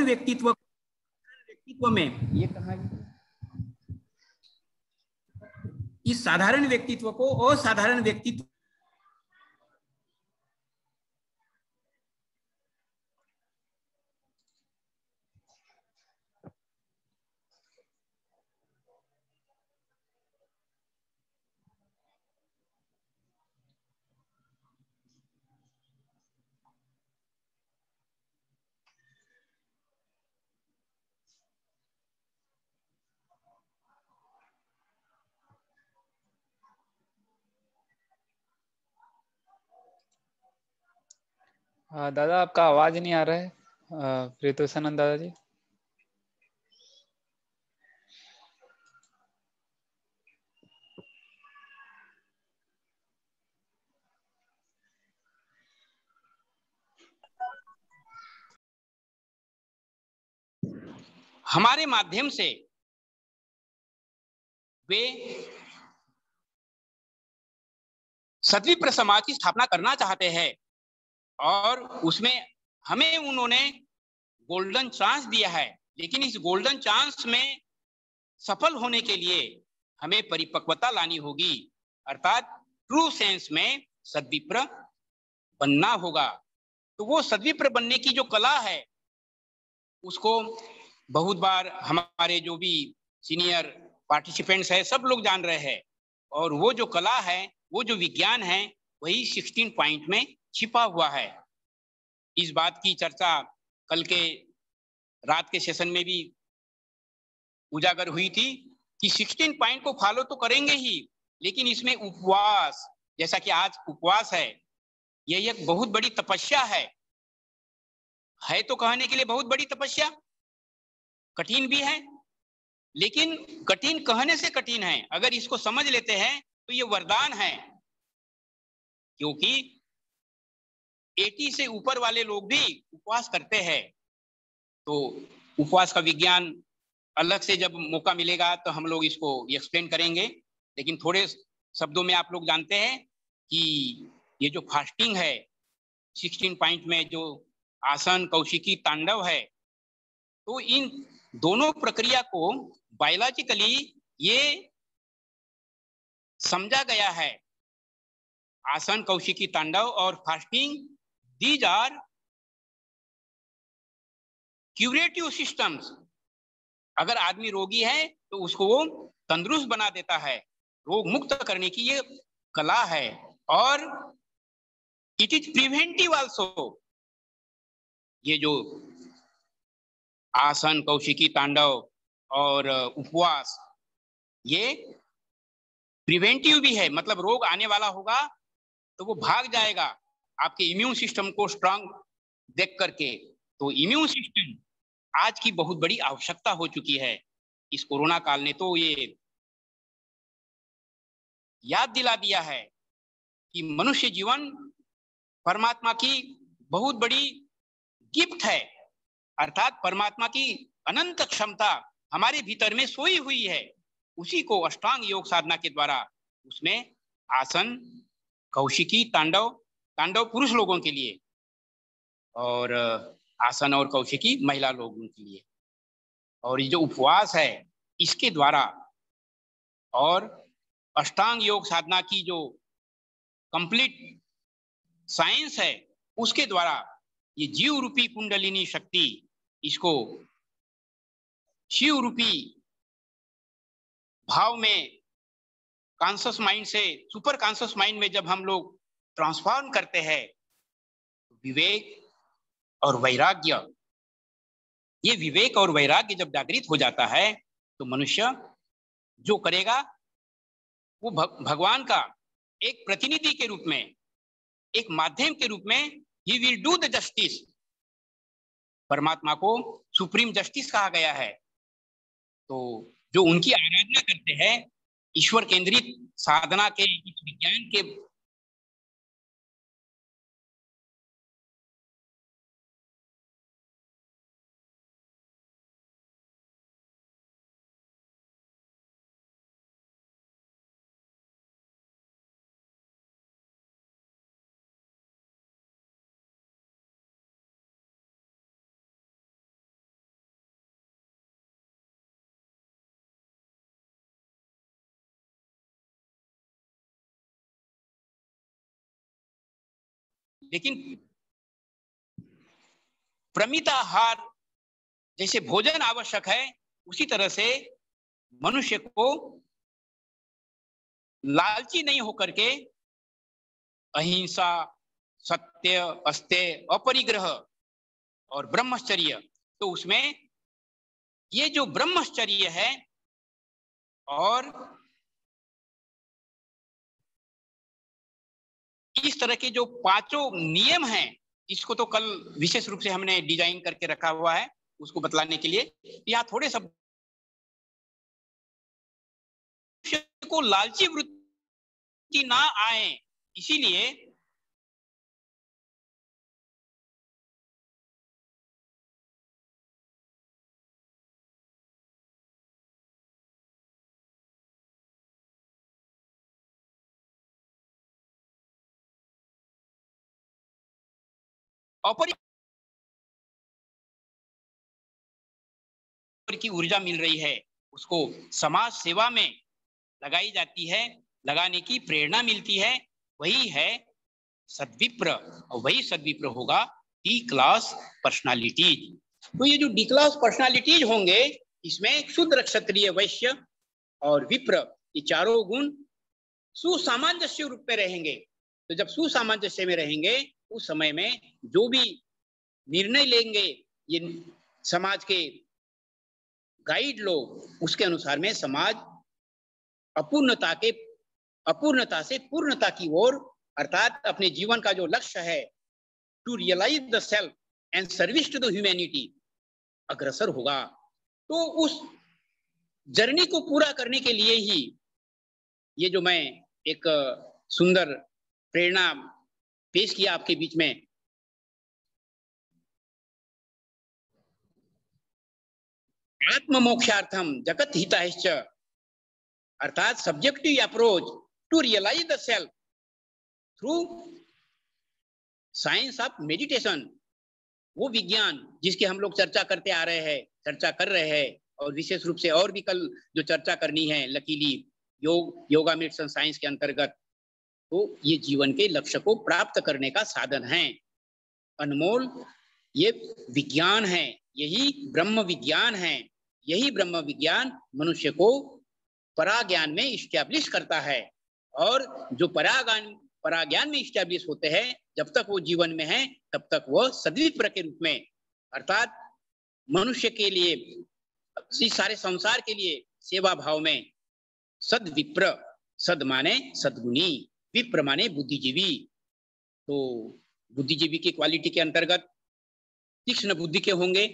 व्यक्तित्व में ये कहा, इस साधारण व्यक्तित्व को असाधारण व्यक्तित्व दादा आपका आवाज नहीं आ रहा है। प्रीतोषानंद दादाजी। हमारे माध्यम से वे सद्विप्र समाज की स्थापना करना चाहते हैं और उसमें हमें उन्होंने गोल्डन चांस दिया है, लेकिन इस गोल्डन चांस में सफल होने के लिए हमें परिपक्वता लानी होगी, अर्थात ट्रू सेंस में सद्विप्र बनना होगा। तो वो सद्विप्र बनने की जो कला है उसको बहुत बार हमारे जो भी सीनियर पार्टिसिपेंट्स है सब लोग जान रहे हैं, और वो जो कला है, वो जो विज्ञान है, वही 16 पॉइंट में छिपा हुआ है। इस बात की चर्चा कल के रात के सेशन में भी उजागर हुई थी कि 16 पॉइंट को फॉलो तो करेंगे ही, लेकिन इसमें उपवास, जैसा कि आज उपवास है, यह एक बहुत बड़ी तपस्या है तो कहने के लिए बहुत बड़ी तपस्या, कठिन भी है, लेकिन कठिन कहने से कठिन है, अगर इसको समझ लेते हैं तो ये वरदान है। क्योंकि 80 से ऊपर वाले लोग भी उपवास करते हैं, तो उपवास का विज्ञान अलग से जब मौका मिलेगा तो हम लोग इसको एक्सप्लेन करेंगे, लेकिन थोड़े शब्दों में आप लोग जानते हैं कि ये जो फास्टिंग है 16 पॉइंट में, जो आसन कौशिकी तांडव है, तो इन दोनों प्रक्रिया को बायोलॉजिकली ये समझा गया है। आसन कौशिकी तांडव और fasting, these are curative systems. अगर आदमी रोगी है तो उसको वो तंदुरुस्त बना देता है, रोग मुक्त करने की ये कला है, और इट इज प्रिवेंटिव आल्सो। ये जो आसन कौशिकी तांडव और उपवास, ये प्रिवेंटिव भी है, मतलब रोग आने वाला होगा तो वो भाग जाएगा आपके इम्यून सिस्टम को स्ट्रांग देख करके। तो इम्यून सिस्टम आज की बहुत बड़ी आवश्यकता हो चुकी है। इस कोरोना काल ने तो ये याद दिला दिया है कि मनुष्य जीवन परमात्मा की बहुत बड़ी गिफ्ट है, अर्थात परमात्मा की अनंत क्षमता हमारे भीतर में सोई हुई है, उसी को अष्टांग योग साधना के द्वारा उसमें आसन कौशिकी तांडव, तांडव पुरुष लोगों के लिए और आसन और कौशिकी महिला लोगों के लिए, और ये जो उपवास है इसके द्वारा और अष्टांग योग साधना की जो कंप्लीट साइंस है उसके द्वारा ये जीव रूपी कुंडलिनी शक्ति, इसको शिव रूपी भाव में कॉन्शियस माइंड से सुपर कॉन्शियस माइंड में जब हम लोग ट्रांसफॉर्म करते हैं, विवेक और वैराग्य, ये विवेक और वैराग्य जब जागृत हो जाता है तो मनुष्य जो करेगा वो भगवान का एक प्रतिनिधि के रूप में, एक माध्यम के रूप में he will do the justice. परमात्मा को सुप्रीम जस्टिस कहा गया है, तो जो उनकी आराधना करते हैं ईश्वर केंद्रित साधना के इस विज्ञान के लेकिन प्रमिताहार जैसे भोजन आवश्यक है, उसी तरह से मनुष्य को लालची नहीं होकर के अहिंसा, सत्य, अस्तेय, अपरिग्रह और ब्रह्मचर्य, तो उसमें ये जो ब्रह्मचर्य है और इस तरह के जो पांचों नियम हैं, इसको तो कल विशेष रूप से हमने डिजाइन करके रखा हुआ है उसको बतलाने के लिए। यहाँ थोड़े सब को लालची वृत्ति ना आए, इसीलिए की ऊर्जा मिल रही है, उसको समाज सेवा में लगाई जाती है, लगाने की प्रेरणा मिलती है, वही है सद्विप्र। और वही सद्विप्र होगा डी क्लास पर्सनालिटीज। तो ये जो डी क्लास पर्सनालिटीज होंगे, इसमें शूद्र, क्षत्रिय, वैश्य और विप्र, ये चारों गुण सुसामंजस्य रूप में रहेंगे। तो जब सुसामंजस्य में रहेंगे, उस समय में जो भी निर्णय लेंगे ये समाज के गाइड लोग, उसके अनुसार में समाज अपूर्णता से पूर्णता की ओर, अर्थात अपने जीवन का जो लक्ष्य है, to realize the self and service to the humanity, अग्रसर होगा। तो उस जर्नी को पूरा करने के लिए ही ये जो मैं एक सुंदर प्रेरणा पेश किया आपके बीच में, आत्म मोक्षार्थम जगत हितायश्च, अर्थात subjective approach to realize the self through science of meditation, वो विज्ञान जिसकी हम लोग चर्चा करते आ रहे हैं, चर्चा कर रहे हैं, और विशेष रूप से और भी कल जो चर्चा करनी है लकीली योगा मेडिटेशन साइंस के अंतर्गत, तो ये जीवन के लक्ष्य को प्राप्त करने का साधन है, अनमोल ये विज्ञान है, यही ब्रह्म विज्ञान है। यही ब्रह्म विज्ञान मनुष्य को पराज्ञान में इस्टेब्लिश करता है, और जो पराज्ञान में इस्टेब्लिश होते हैं, जब तक वो जीवन में है तब तक वो सद्विप्र के रूप में, अर्थात मनुष्य के लिए, इस सारे संसार के लिए सेवा भाव में सद्विप्र, सद माने सद्गुणी, विप्र माने बुद्धिजीवी। तो बुद्धिजीवी की क्वालिटी के अंतर्गत तीक्ष्ण बुद्धि के होंगे,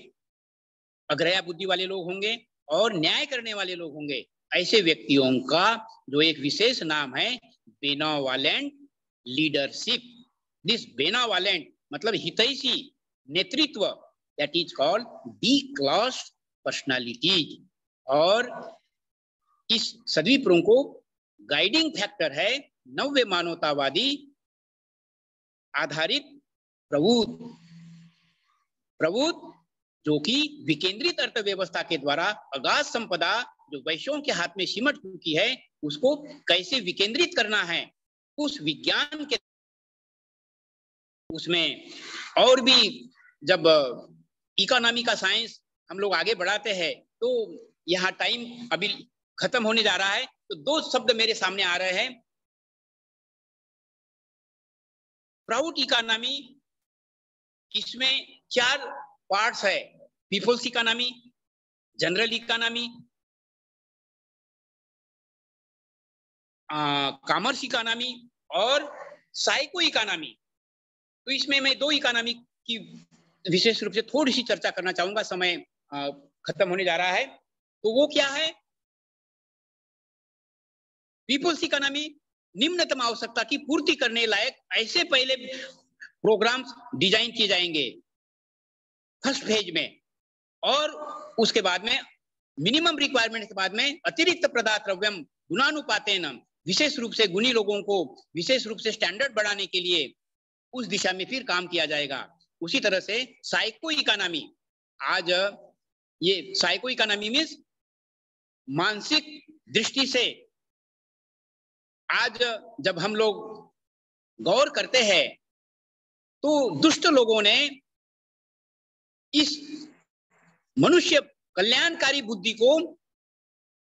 अग्रया बुद्धि वाले लोग होंगे और न्याय करने वाले लोग होंगे। ऐसे व्यक्तियों का जो एक विशेष नाम है बेनावालेंट लीडरशिप। दिस बेनावालेंट मतलब हितैषी नेतृत्व, that is called D class personalities. और इस सद्विप्रों को गाइडिंग फैक्टर है नव्य मानवतावादी आधारित प्रबुद्ध, जो कि विकेंद्रित अर्थव्यवस्था के द्वारा अगाध संपदा जो वैश्यों के हाथ में सिमट चुकी है, उसको कैसे विकेंद्रित करना है, उस विज्ञान के उसमें। और भी जब इकोनॉमी का साइंस हम लोग आगे बढ़ाते हैं, तो यहाँ टाइम अभी खत्म होने जा रहा है, तो दो शब्द मेरे सामने आ रहे हैं। प्राउड इकोनॉमी, इसमें 4 पार्ट्स है, people's economy, general economy, commerce economy और साइको इकोनॉमी। तो इसमें मैं 2 इकोनॉमी की विशेष रूप से थोड़ी सी चर्चा करना चाहूंगा, समय खत्म होने जा रहा है। तो वो क्या है? पीपल्स इकोनॉमी निम्नतम आवश्यकता की पूर्ति करने लायक ऐसे पहले प्रोग्राम्स डिजाइन किए जाएंगे फर्स्ट फेज में, और उसके बाद में मिनिमम रिक्वायरमेंट के बाद में अतिरिक्त प्रदातव्यम गुणानुपातेन, विशेष रूप से गुणी लोगों को विशेष रूप से स्टैंडर्ड बढ़ाने के लिए उस दिशा में फिर काम किया जाएगा। उसी तरह से साइको इकोनॉमी, आज ये साइको इकोनॉमी मीन्स मानसिक दृष्टि से, आज जब हम लोग गौर करते हैं तो दुष्ट लोगों ने इस मनुष्य कल्याणकारी बुद्धि को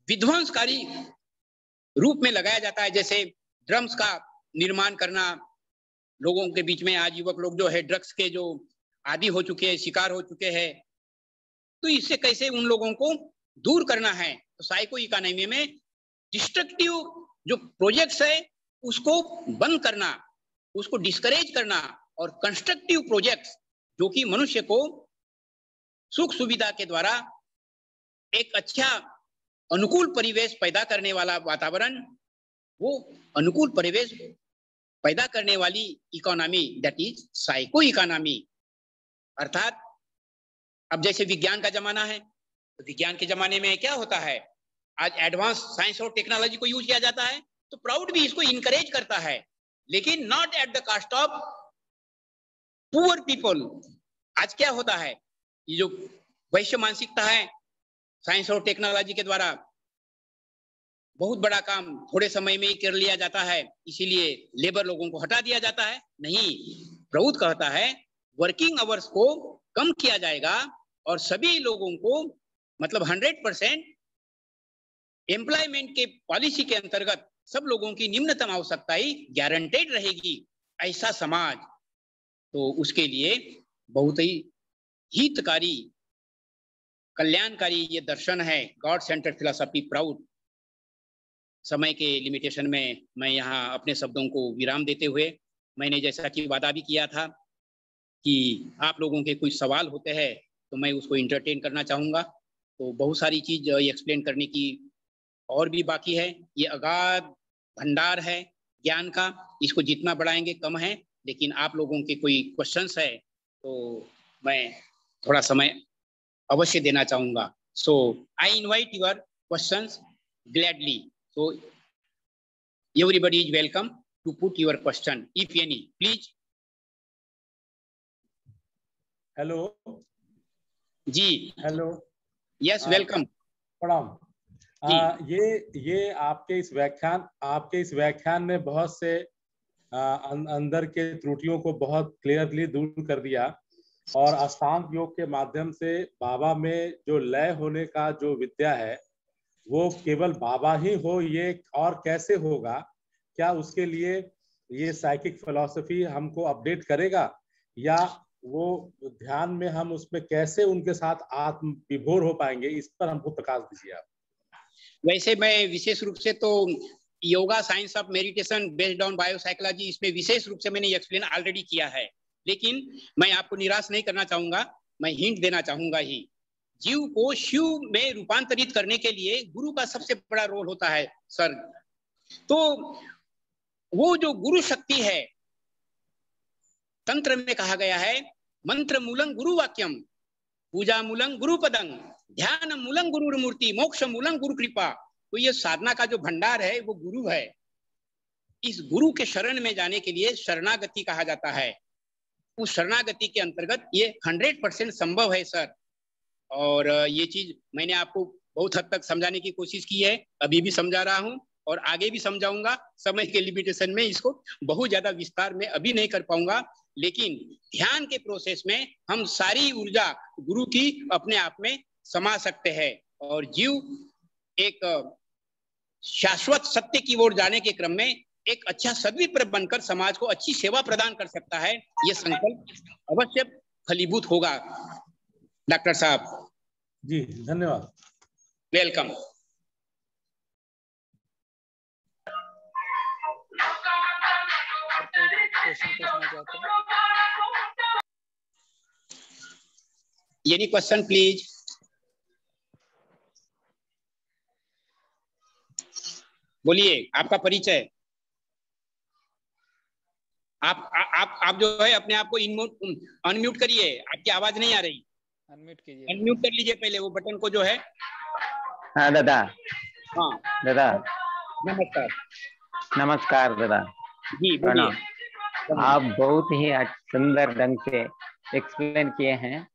विध्वंसकारी रूप में लगाया जाता है। जैसे ड्रग्स का निर्माण करना, लोगों के बीच में आज युवक लोग जो है ड्रग्स के जो आदी हो चुके हैं, शिकार हो चुके हैं, तो इससे कैसे उन लोगों को दूर करना है। तो साइको इकोनॉमी में डिस्ट्रक्टिव जो प्रोजेक्ट्स है उसको बंद करना, उसको डिस्करेज करना, और कंस्ट्रक्टिव प्रोजेक्ट्स जो कि मनुष्य को सुख सुविधा के द्वारा एक अच्छा अनुकूल परिवेश पैदा करने वाला वातावरण, वो अनुकूल परिवेश पैदा करने वाली economy, that is psycho economy. अर्थात अब जैसे विज्ञान का जमाना है, तो विज्ञान के जमाने में क्या होता है, आज एडवांस साइंस और टेक्नोलॉजी को यूज किया जाता है, तो प्राउड भी इसको इनकरेज करता है, लेकिन not at the cost of poor people. आज क्या होता है, ये जो वैश्य मानसिकता है, साइंस और टेक्नोलॉजी के द्वारा बहुत बड़ा काम थोड़े समय में ही कर लिया जाता है, इसीलिए लेबर लोगों को हटा दिया जाता है। नहीं, प्रभुत्व कहता है वर्किंग आवर्स को कम किया जाएगा और सभी लोगों को मतलब 100% एम्प्लॉयमेंट के पॉलिसी के अंतर्गत सब लोगों की निम्नतम आवश्यकताएं गारंटेड रहेगी। ऐसा समाज, तो उसके लिए बहुत ही हितकारी कल्याणकारी ये दर्शन है, गॉड सेंटर्ड फिलॉसफी प्राउड। समय के लिमिटेशन में मैं यहाँ अपने शब्दों को विराम देते हुए, मैंने जैसा कि वादा भी किया था कि आप लोगों के कुछ सवाल होते हैं तो मैं उसको इंटरटेन करना चाहूँगा। तो बहुत सारी चीज एक्सप्लेन करने की और भी बाकी है। ये अगाध भंडार है ज्ञान का, इसको जितना बढ़ाएंगे कम है, लेकिन आप लोगों के कोई क्वेश्चंस है तो मैं थोड़ा समय अवश्य देना चाहूँगा। So I invite your questions gladly. So everybody is welcome to put your question, if any, please. Hello जी, हेलो, यस, वेलकम, प्रणाम। ये आपके इस व्याख्यान में बहुत से अंदर के त्रुटियों को बहुत क्लियरली दूर कर दिया, और अष्टांग योग के माध्यम से बाबा में जो लय होने का जो विद्या है वो केवल बाबा ही हो, ये और कैसे होगा? क्या उसके लिए ये साइकिक फिलॉसफी हमको अपडेट करेगा, या वो ध्यान में हम उसमें कैसे उनके साथ आत्म विभोर हो पाएंगे? इस पर हमको प्रकाश दीजिए आप। वैसे मैं विशेष रूप से तो yoga science of meditation based on biopsychology, इसमें विशेष रूप से मैंने एक्सप्लेन ऑलरेडी किया है, लेकिन मैं आपको निराश नहीं करना चाहूंगा, मैं हिंट देना चाहूंगा ही। जीव को शिव में रूपांतरित करने के लिए गुरु का सबसे बड़ा रोल होता है सर। तो वो जो गुरु शक्ति है, तंत्र में कहा गया है मंत्र मूलं गुरु वाक्यम, पूजा मूलं गुरु पदं, ध्यान मूलं गुरु मूर्ति, मोक्ष मूलं गुरु कृपा। तो ये साधना का जो भंडार है वो गुरु है। इस गुरु के शरण में जाने के लिए शरणागति कहा जाता है। उस शरणागति के अंतर्गत ये 100% संभव है सर। और ये चीज मैंने आपको बहुत हद तक समझाने की कोशिश की है, अभी भी समझा रहा हूं और आगे भी समझाऊंगा। समय के लिमिटेशन में इसको बहुत ज्यादा विस्तार में अभी नहीं कर पाऊंगा, लेकिन ध्यान के प्रोसेस में हम सारी ऊर्जा गुरु की अपने आप में समा सकते हैं और जीव एक शाश्वत सत्य की ओर जाने के क्रम में एक अच्छा सद्विप्र बनकर समाज को अच्छी सेवा प्रदान कर सकता है। ये संकल्प अवश्य फलीभूत होगा। डॉक्टर साहब जी, धन्यवाद, वेलकम। Any question please? बोलिए, आपका परिचय। आप जो है अपने आप को अनम्यूट करिए, आपकी आवाज नहीं आ रही। अनम्यूट कीजिए, अनम्यूट कर लीजिए पहले वो बटन को जो है। हाँ दादा। हाँ दादा नमस्कार। नमस्कार दादा जी बोलिए। आप बहुत ही सुंदर ढंग से एक्सप्लेन किए हैं,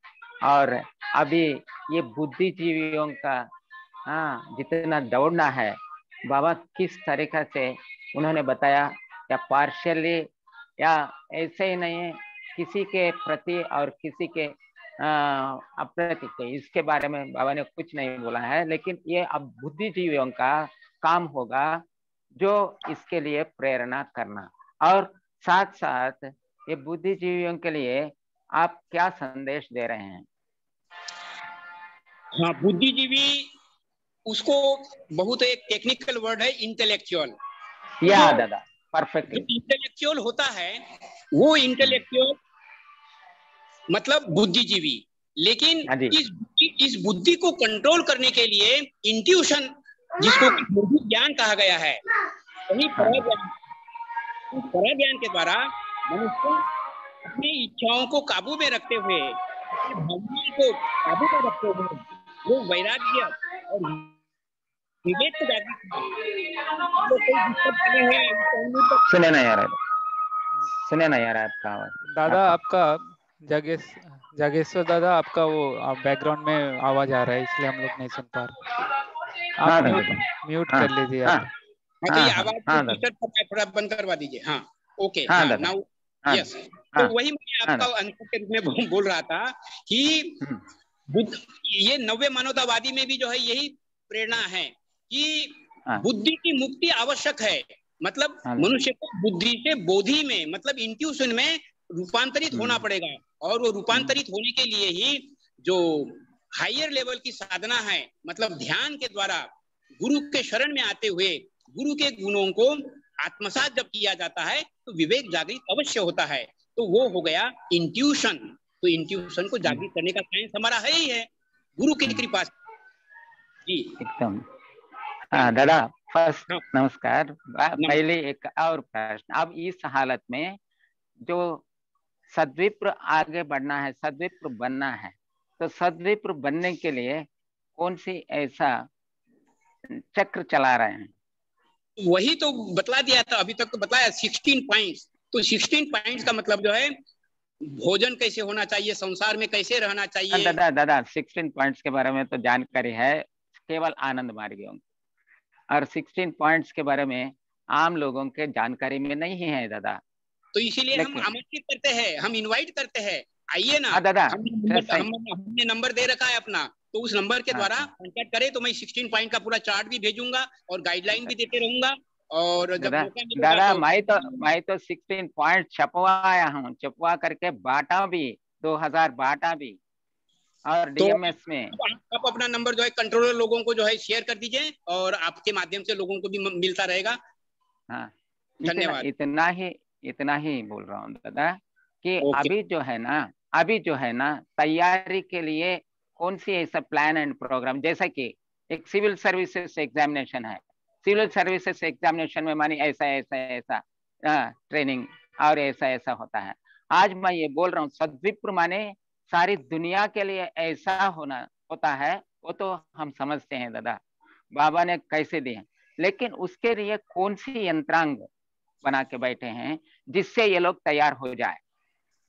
और अभी ये बुद्धिजीवियों का जितना दौड़ना है, बाबा किस तरीका से उन्होंने बताया, या पार्शियली या ऐसे ही नहीं है किसी के प्रति और किसी के अप्रति के, इसके बारे में बाबा ने कुछ नहीं बोला है, लेकिन ये अब बुद्धिजीवियों का काम होगा जो इसके लिए प्रेरणा करना। और साथ साथ ये बुद्धिजीवियों के लिए आप क्या संदेश दे रहे हैं? हाँ, बुद्धिजीवी उसको बहुत एक टेक्निकल वर्ड है इंटेलेक्चुअल। या दादा परफेक्टली। इंटेलेक्चुअल होता है वो इंटेलेक्चुअल मतलब बुद्धिजीवी, लेकिन इस बुद्धि को कंट्रोल करने के लिए इंट्यूशन, जिसको बौद्धिक ज्ञान कहा गया है, वही पराज्ञान के द्वारा मनुष्य अपनी इच्छाओं को काबू में रखते हुए, भावनाओं को काबू में रखते हुए वो वैराग्य और विवेक को जागृत। सुने ना यार, सुने ना यार आपका आवाज। दादा आपका जागेश्वर दादा, आपका वो बैकग्राउंड में आवाज आ रहा है, इसलिए हम लोग नहीं सुन पा रहे। आप म्यूट कर लीजिए। तो ये आवाज थोड़ा बंद करवा दीजिए। हाँ, ओके, नाउ यस। तो वही मैं आपका आंसर के रूप में बोल रहा था कि ये नव्य मानवतावादी में भी जो है यही प्रेरणा है कि बुद्धि की मुक्ति आवश्यक है। मतलब मनुष्य को बुद्धि से बोधि में, मतलब इंट्यूशन में रूपांतरित होना पड़ेगा, और वो रूपांतरित होने के लिए ही जो हायर लेवल की साधना है, मतलब ध्यान के द्वारा गुरु के शरण में आते हुए गुरु के गुणों को आत्मसात जब किया जाता है तो विवेक जागृत अवश्य होता है। तो वो हो गया इंट्यूशन। तो इंट्यूशन को जागृत करने का साइंस हमारा है ही है, गुरु की कृपा से। जी एकदम। दादा फर्स्ट नमस्कार। पहले एक और प्रश्न, अब इस हालत में जो सद्विप्र आगे बढ़ना है, सद्विप्र बनना है, तो सद्विप्र बनने के लिए कौन सी ऐसा चक्र चला रहे हैं? वही तो बतला दिया था, अभी तक तो बताया 16 पॉइंट्स। तो 16 पॉइंट्स का मतलब जो है भोजन कैसे होना चाहिए, संसार में कैसे रहना चाहिए। दादा 16 पॉइंट्स के बारे में तो जानकारी है केवल आनंद मार्गियों, और 16 पॉइंट्स के बारे में आम लोगों के जानकारी में नहीं है दादा। तो इसीलिए हम आमंत्रित करते हैं, हम इनवाइट करते हैं, आइए ना दादा। हमने नंबर दे रखा है अपना, तो उस नंबर के द्वारा कांटेक्ट करें तो मैं 16 पॉइंट का पूरा चार्ट भी भेजूंगा और गाइडलाइन भी देते रहूंगा। और जब दादा मैं तो 16 पॉइंट छपवाया हूँ, छपवा करके बांटा भी, 2000 बांटा भी, और डीएमएस में। आप अपना नंबर जो है कंट्रोलर लोगों को जो है शेयर कर दीजिए, और आपके माध्यम से लोगों को भी मिलता रहेगा। हाँ, धन्यवाद। इतना ही बोल रहा हूँ दादा कि अभी जो है ना तैयारी के लिए कौन सी ऐसा प्लान एंड प्रोग्राम, जैसा कि एक सिविल सर्विसेज एग्जामिनेशन है, सिविल सर्विसेज एग्जामिनेशन में मानी ऐसा ट्रेनिंग और ऐसा होता है। आज मैं ये बोल रहा हूँ सद्विप्र माने सारी दुनिया के लिए ऐसा होता है, वो तो हम समझते हैं दादा बाबा ने कैसे दिए, लेकिन उसके लिए कौन सी यंत्रांग बना के बैठे हैं जिससे ये लोग तैयार हो जाए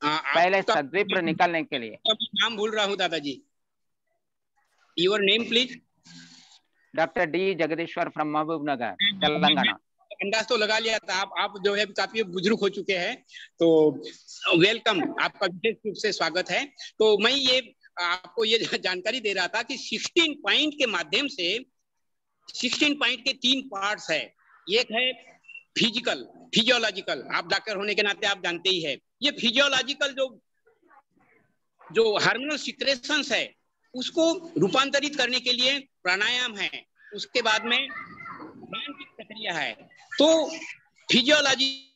पहले सद्विप्र निकलने के लिए। नाम भूल रहा हूँ दादाजी, your name please. Doctor D Jagdishwar from महबूब नगर, तेलंगाना। अंदाज तो लगा लिया था, आप जो है काफी बुजुर्ग हो चुके हैं, तो वेलकम, आपका विशेष रूप से स्वागत है। तो मैं ये आपको ये जानकारी दे रहा था कि 16 पॉइंट के माध्यम से 16 पॉइंट के 3 पार्ट्स है। एक है फिजियोलॉजिकल, आप डॉक्टर होने के नाते आप जानते ही है, ये फिजियोलॉजिकल जो हार्मोनल सिक्रेशंस है उसको रूपांतरित करने के लिए प्राणायाम है, उसके बाद में ध्यान की प्रक्रिया है। तो फिजियोलॉजी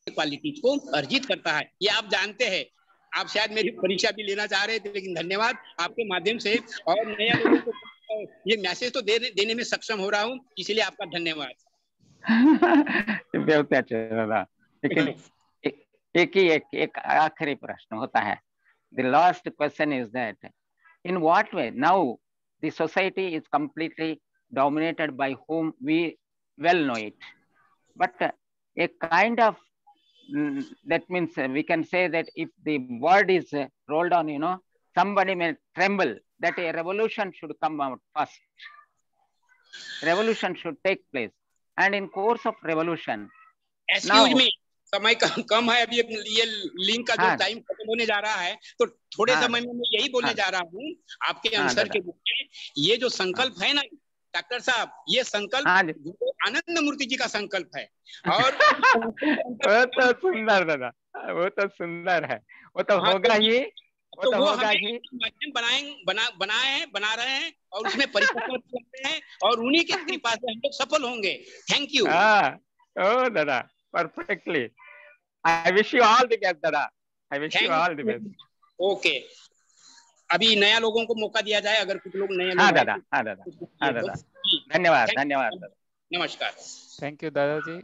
क्वालिटीज को अर्जित करता है, ये आप जानते हैं। आप शायद मेरी परीक्षा भी लेना चाह रहे थे, लेकिन धन्यवाद आपके माध्यम से और नया लोगों को ये मैसेज तो देने में सक्षम हो रहा हूँ, इसलिए आपका धन्यवाद। बहुत अच्छा दादा, लेकिन एक आखिरी प्रश्न होता है। The last question is that in what way now the society is completely dominated by whom we well know it, but a kind of that means we can say that if the word is rolled on, you know, somebody may tremble that a revolution should come out first. Revolution should take place, and in course of revolution, Excuse me, समय कम है अभी, ये link का जो time खत्म होने जा रहा है, तो थोड़े समय में मैं यही बोलने जा रहा हूँ आपके आंसर के रूप में। ये जो संकल्प है ना डॉक्टर साहब, ये संकल्प आनंद मूर्ति जी का संकल्प है। और वो तो सुंदर दादा, वो तो सुंदर है, वो तो होगा ही, वो तो होगा ही। बना रहे हैं और उसमें परिपक्व करते हैं और उन्हीं की कृपा से हम लोग सफल होंगे। Thank you. ओ दादा, perfectly. I wish you all the best, दादा। I wish you all the best। Okay, अभी नया लोगों को मौका दिया जाए, अगर कुछ लोग नए लोग। हाँ दादा, हाँ दादा, हाँ दादा। धन्यवाद, धन्यवाद दादा। नमस्कार। Thank you, दादाजी।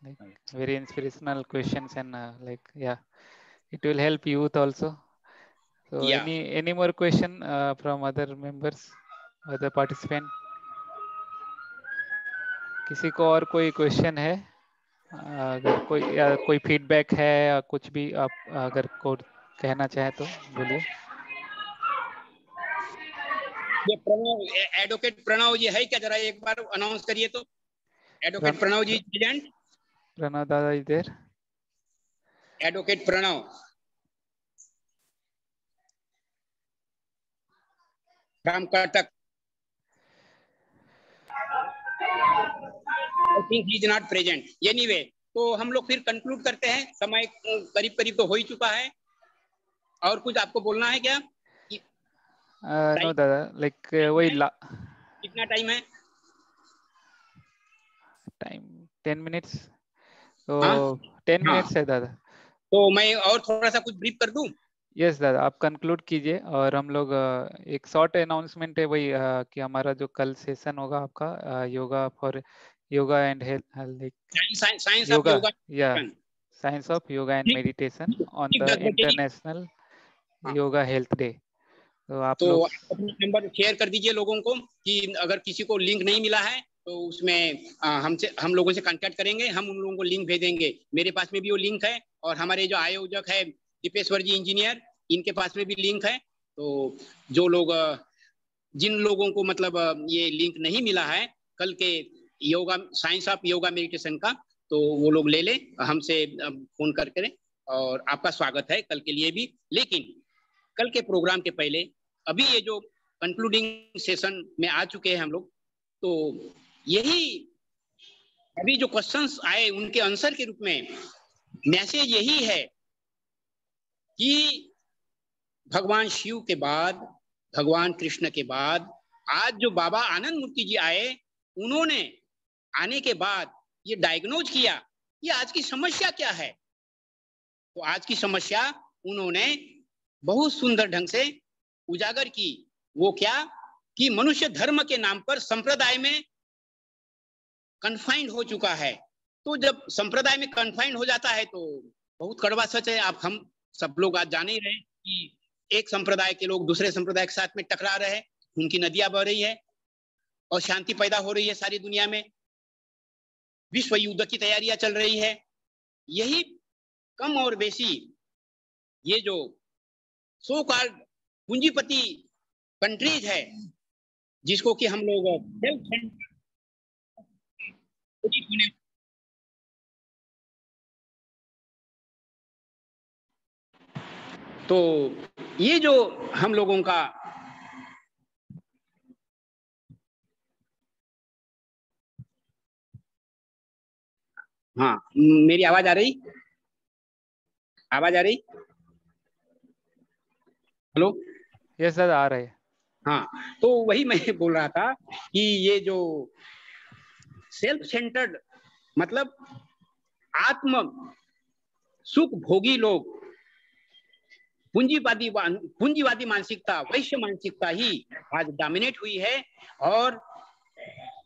Like very inspirational questions and like yeah, it will help youth also. So Yeah. any more question from other members, other participant? किसी को और कोई क्वेश्चन है? अगर कोई फीडबैक है या कुछ भी आप अगर को कहना चाहे तो बोलिए। ये प्रणव, एडवोकेट प्रणव जी है क्या? जरा एक बार अनाउंस करिए तो। Advocate Pranav ji present? प्रणव दादा इधर? Advocate Pranav, Ram Cuttack. I think he is not present. Anyway, तो हम लोग फिर कंक्लूड करते हैं, समय करीब करीब तो हो ही चुका है। और कुछ आपको बोलना है क्या? नो दादा, लाइक वही कितना टाइम है? Time 10 minutes. तो 10 मिनट्स है दादा। तो मैं और थोड़ा सा कुछ ब्रीफ कर दूं? यस दादा, आप कंक्लूड कीजिए और हम लोग एक शॉर्ट अनाउंसमेंट है वही कि हमारा जो कल सेशन होगा आपका yoga for yoga and health, science of yoga and meditation on the international yoga health day. तो आप लोग अपना नंबर शेयर कर दीजिए लोगों को कि अगर किसी को लिंक नहीं मिला है तो उसमें हम लोगों से कांटेक्ट करेंगे, हम उन लोगों को लिंक भेजेंगे। मेरे पास में भी वो लिंक है और हमारे जो आयोजक है दीपेश्वर जी इंजीनियर, इनके पास में भी लिंक है। तो जो लोग, जिन लोगों को मतलब ये लिंक नहीं मिला है कल के yoga science of yoga meditation का, तो वो लोग ले ले, हमसे फोन करके। और आपका स्वागत है कल के लिए भी। लेकिन कल के प्रोग्राम के पहले अभी ये जो कंक्लूडिंग सेशन में आ चुके हैं हम लोग, तो यही अभी जो क्वेश्चंस आए उनके आंसर के रूप में मैसेज यही है कि भगवान शिव के बाद, भगवान कृष्ण के बाद आज जो बाबा आनंद मूर्ति जी आए, उन्होंने आने के बाद ये डायग्नोज किया कि आज की समस्या क्या है। तो आज की समस्या उन्होंने बहुत सुंदर ढंग से उजागर की। वो क्या कि मनुष्य धर्म के नाम पर संप्रदाय में कन्फाइंड हो चुका है। तो जब संप्रदाय में कन्फाइंड हो जाता है तो बहुत कड़वा सच है। आप हम सब लोग आज जाने ही रहे कि एक संप्रदाय के लोग दूसरे संप्रदाय के साथ में टकरा रहे हैं, उनकी नदियां बह रही है और शांति पैदा हो रही है सारी दुनिया में, विश्व युद्ध की तैयारियां चल रही है। यही कम और बेसी ये जो सो कॉल्ड पूंजीपति कंट्रीज है, जिसको कि हम लोग तो ये जो हम लोगों का हाँ, मेरी आवाज आ रही? आवाज आ रही? हेलो? यस सर, आ रहे हैं। हाँ, तो वही मैं बोल रहा था कि ये जो सेल्फ सेंटर्ड मतलब आत्म सुख भोगी लोग, पूंजीवादी मानसिकता, वैश्य मानसिकता ही आज डोमिनेट हुई है और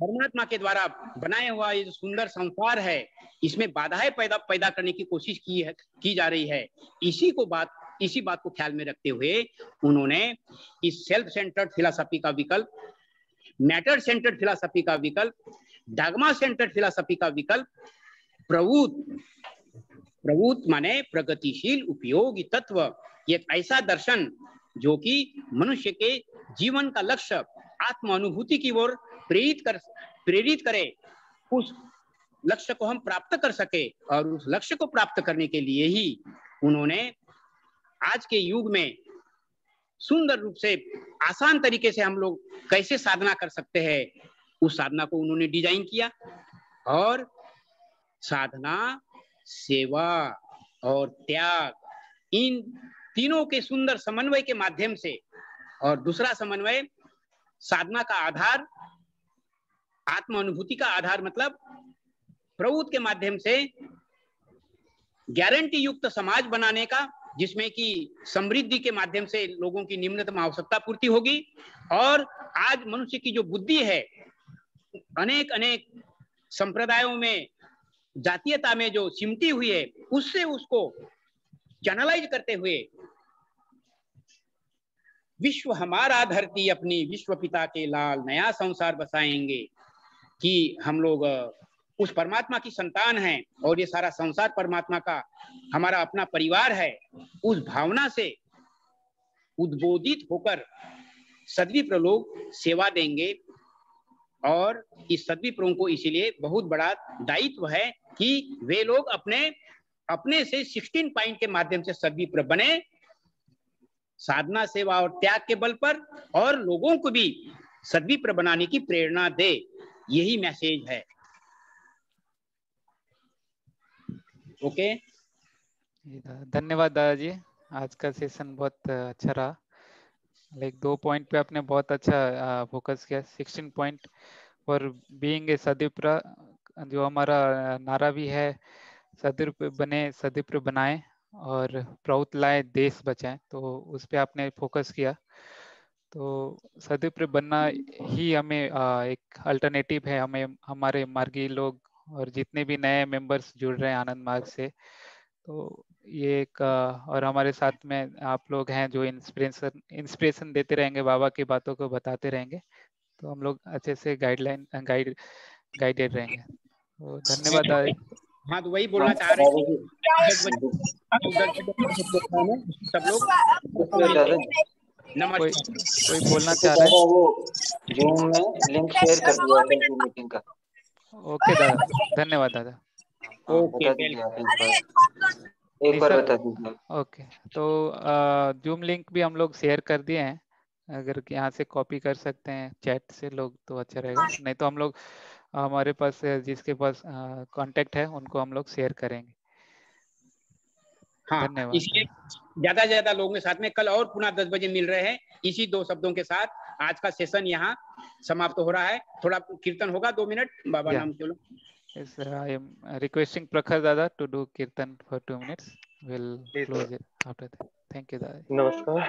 परमात्मा के द्वारा बनाया हुआ ये जो सुंदर संसार है, इसमें बाधाएं पैदा करने की कोशिश की जा रही है। इसी बात को ख्याल में रखते हुए उन्होंने इस सेल्फ सेंटर्ड फिलॉसफी का विकल्प, मैटर सेंटर्ड फिलॉसफी का विकल्प, डॉगमा सेंटर्ड फिलॉसफी का विकल्प प्रवृत्त माने प्रगतिशील उपयोगी तत्व, एक ऐसा दर्शन जो कि मनुष्य के जीवन का लक्ष्य आत्म अनुभूति की ओर प्रेरित करे, उस लक्ष्य को हम प्राप्त कर सके। और उस लक्ष्य को प्राप्त करने के लिए ही उन्होंने आज के युग में सुंदर रूप से आसान तरीके से हम लोग कैसे साधना कर सकते हैं, उस साधना को उन्होंने डिजाइन किया। और साधना, सेवा और त्याग, इन तीनों के सुंदर समन्वय के माध्यम से, और दूसरा समन्वय साधना का आधार, आत्म अनुभूति का आधार मतलब प्रवृत्ति के माध्यम से गारंटी युक्त समाज बनाने का, जिसमें कि समृद्धि के माध्यम से लोगों की निम्नतम आवश्यकता पूर्ति होगी। और आज मनुष्य की जो बुद्धि है, अनेक अनेक संप्रदायों में, जातीयता में जो सिमटी हुई है, उससे उसको चैनलाइज करते हुए विश्व हमारा धरती अपनी, विश्व पिता के लाल, नया संसार बसाएंगे, कि हम लोग उस परमात्मा की संतान हैं और ये सारा संसार परमात्मा का हमारा अपना परिवार है। उस भावना से उद्बोधित होकर सद्विप्र लोग सेवा देंगे। और इस सद्विप्रों को इसीलिए बहुत बड़ा दायित्व है कि वे लोग अपने से 16 पॉइंट के माध्यम से सद्विप्र बने, साधना, सेवा और त्याग के बल पर, और लोगों को भी सद्विप्र बनाने की प्रेरणा दे। यही मैसेज है। ओके, धन्यवाद दादाजी, आज का सेशन बहुत अच्छा रहा। लाइक 2 पॉइंट पे आपने बहुत अच्छा फोकस किया। 16 पॉइंट फॉर बीइंग ए सद्विप्र, जो हमारा नारा भी है, सद्विप्र बने, सद्विप्र बनाएं और प्रवृत्ति लाए, देश बचाएं, तो उस पे आपने फोकस किया। तो सद्विप्र बनना ही हमें एक अल्टरनेटिव है, हमें हमारे मार्गी लोग और जितने भी नए मेंबर्स जुड़ रहे हैं आनंद मार्ग से, तो ये एक और हमारे साथ में आप लोग हैं जो इंस्पिरेशन देते रहेंगे, बाबा की बातों को बताते रहेंगे, तो हम लोग अच्छे से गाइडेड रहेंगे। तो धन्यवाद दादा। हाँ, तो वही बोलना चाह रहे थे, सब लोग नमस्कार। कोई बोलना चाह रहा है? वो जूम में लिंक शेयर कर दिया कल की मीटिंग का। ओके दादा, धन्यवाद दादा। बता दीजिए आप एक बार बता दीजिए। ओके, तो जूम लिंक भी हम लोग शेयर कर दिए हैं, अगर यहाँ से कॉपी कर सकते हैं चैट से लोग तो अच्छा रहेगा, नहीं तो हम लोग हमारे पास जिसके पास कांटेक्ट है उनको हम लोग शेयर करेंगे। हाँ, धन्यवाद। इसलिए ज्यादा से ज्यादा लोगों के साथ में कल और पुनः 10 बजे मिल रहे हैं। इसी 2 शब्दों के साथ आज का सेशन यहाँ समाप्त हो रहा है। थोड़ा कीर्तन होगा 2 मिनट, बाबा नाम चलो। Yes, I am requesting Prakhar Dada to do kirtan for 2 minutes. We'll close it after that. Thank you, Dada. नमस्कार।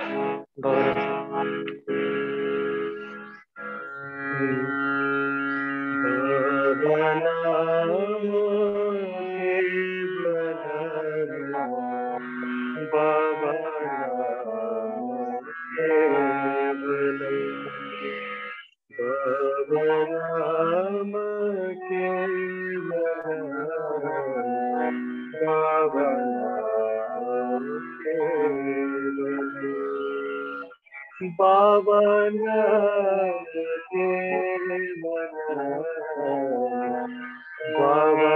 बाबा नाम के बाबा बाबा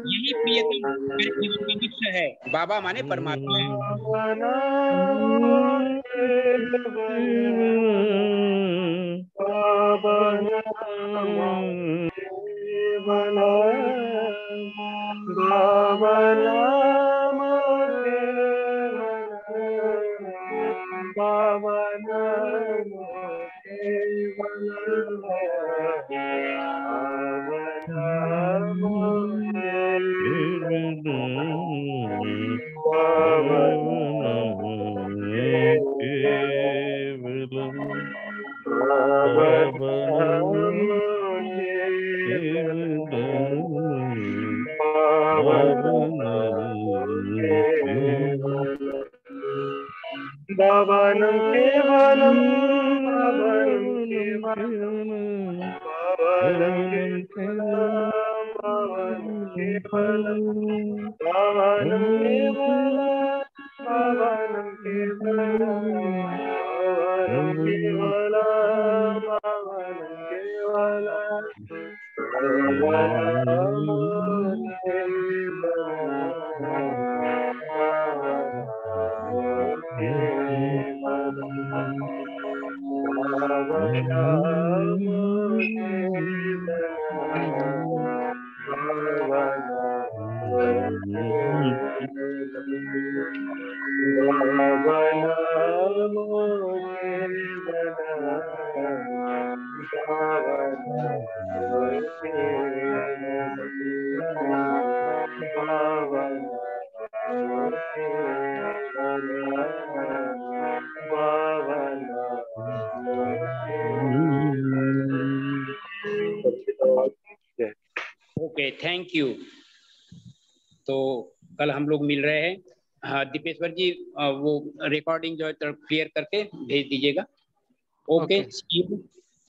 यही प्रियतम जीवन का लक्ष्य है। बाबा माने परमात्मा है। बाबा भावनं केवलं भावनं केवलं भावनं केवलं भावनं केवलं भावनं केवलं भावनं केवलं भावनं केवलं भावनं ओके, थैंक यू। तो कल हम लोग मिल रहे हैं। हाँ दीपेश्वर जी, वो रिकॉर्डिंग जो है क्लियर करके भेज दीजिएगा। Okay, see you.